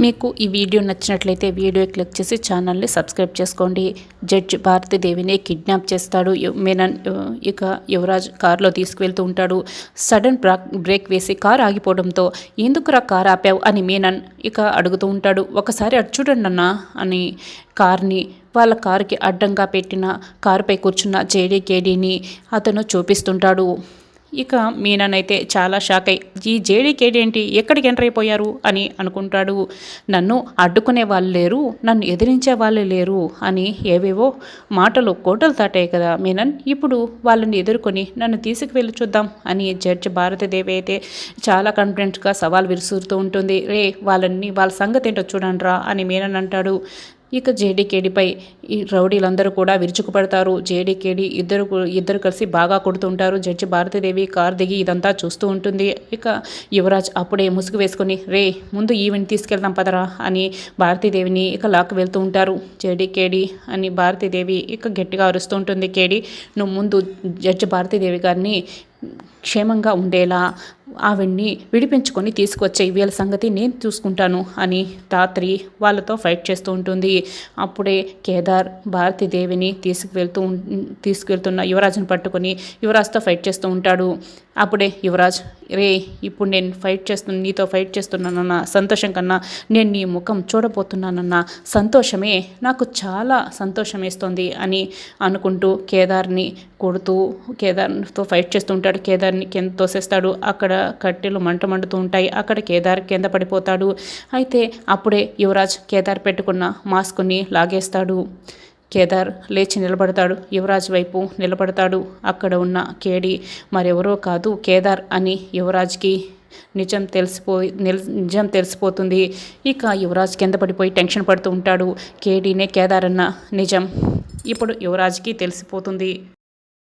మీకు ఈ వీడియో నచ్చినట్లయితే వీడియో క్లిక్ చేసి ఛానల్ని సబ్స్క్రైబ్ చేసుకోండి. జడ్జి భారతీదేవిని కిడ్నాప్ చేస్తాడు మేనన్. ఇక యువరాజ్ కారులో తీసుకువెళ్తూ ఉంటాడు. సడన్ బ్రేక్ వేసి కారు ఆగిపోవడంతో ఎందుకురా కారు ఆపావు అని మేనన్ ఇక అడుగుతూ ఉంటాడు. ఒకసారి అటు చూడండి అన్న అని కార్ని వాళ్ళ కారుకి అడ్డంగా పెట్టిన కారుపై కూర్చున్న జేడీకేడీని అతను చూపిస్తుంటాడు. ఇక మీననైతే చాలా షాక్ అయ్యి ఈ జేడీకేడీ ఏంటి ఎక్కడికి ఎంటర్ అయిపోయారు అని అనుకుంటాడు. నన్ను అడ్డుకునే వాళ్ళు లేరు, నన్ను ఎదిరించే వాళ్ళే లేరు అని ఏవేవో మాటలు కోటలు దాటాయి కదా మీనన్. ఇప్పుడు వాళ్ళని ఎదుర్కొని నన్ను తీసుకువెళ్ళి చూద్దాం అని జడ్జి భారతీదేవి అయితే చాలా కాన్ఫిడెంట్గా సవాల్ విసురుతూ ఉంటుంది. వాళ్ళ సంగతి ఏంటో చూడండి రా అని మీనన్ అంటాడు. ఇక జేడీకేడీపై ఈ రౌడీలందరూ కూడా విరుచుకుపడతారు. జేడీకేడీ ఇద్దరు కలిసి బాగా కొడుతుంటారు. జడ్జి భారతీదేవి కారు దిగి ఇదంతా చూస్తూ ఉంటుంది. ఇక యువరాజ్ అప్పుడే ముసుగు వేసుకొని ముందు ఈవెంట్ తీసుకెళ్దాం పదరా అని భారతీదేవిని ఇక లాక్కు వెళ్తూ ఉంటారు. జేడీకేడీ అని భారతీదేవి ఇక గట్టిగా అరుస్తూ ఉంటుంది. కేడీ నువ్వు ముందు జడ్జి భారతీదేవి గారిని క్షేమంగా ఉండేలా ఆవిడ్ని విడిపించుకొని తీసుకొచ్చే వీళ్ళ సంగతి నేను చూసుకుంటాను అని రాత్రి వాళ్ళతో ఫైట్ చేస్తూ ఉంటుంది. అప్పుడే కేదార్ భారతీదేవిని తీసుకువెళ్తున్న యువరాజుని పట్టుకొని యువరాజ్తో ఫైట్ చేస్తూ ఉంటాడు. అప్పుడే యువరాజ్ ఇప్పుడు నేను నీతో ఫైట్ చేస్తున్నానన్న సంతోషం కన్నా నేను నీ ముఖం చూడబోతున్నానన్న సంతోషమే నాకు చాలా సంతోషం వేస్తుంది అని అనుకుంటూ కేదార్ని కొడుతూ కేదార్తో ఫైట్ చేస్తూ ఉంటాడు. కేదార్ని కింద తోసేస్తాడు. అక్కడ కట్టెలు మండుతూ ఉంటాయి. అక్కడ కేదార్ కింద పడిపోతాడు. అయితే అప్పుడే యువరాజ్ కేదార్ పెట్టుకున్న మాస్క్ని లాగేస్తాడు. కేదార్ లేచి నిలబడతాడు. యువరాజ్ వైపు నిలబడతాడు. అక్కడ ఉన్న కేడి మరెవరో కాదు కేదార్ అని యువరాజ్కి నిజం తెలిసిపోతుంది. ఇక యువరాజ్ కింద పడిపోయి టెన్షన్ పడుతూ ఉంటాడు. కేడీనే కేదార్ అన్న నిజం ఇప్పుడు యువరాజ్కి తెలిసిపోతుంది.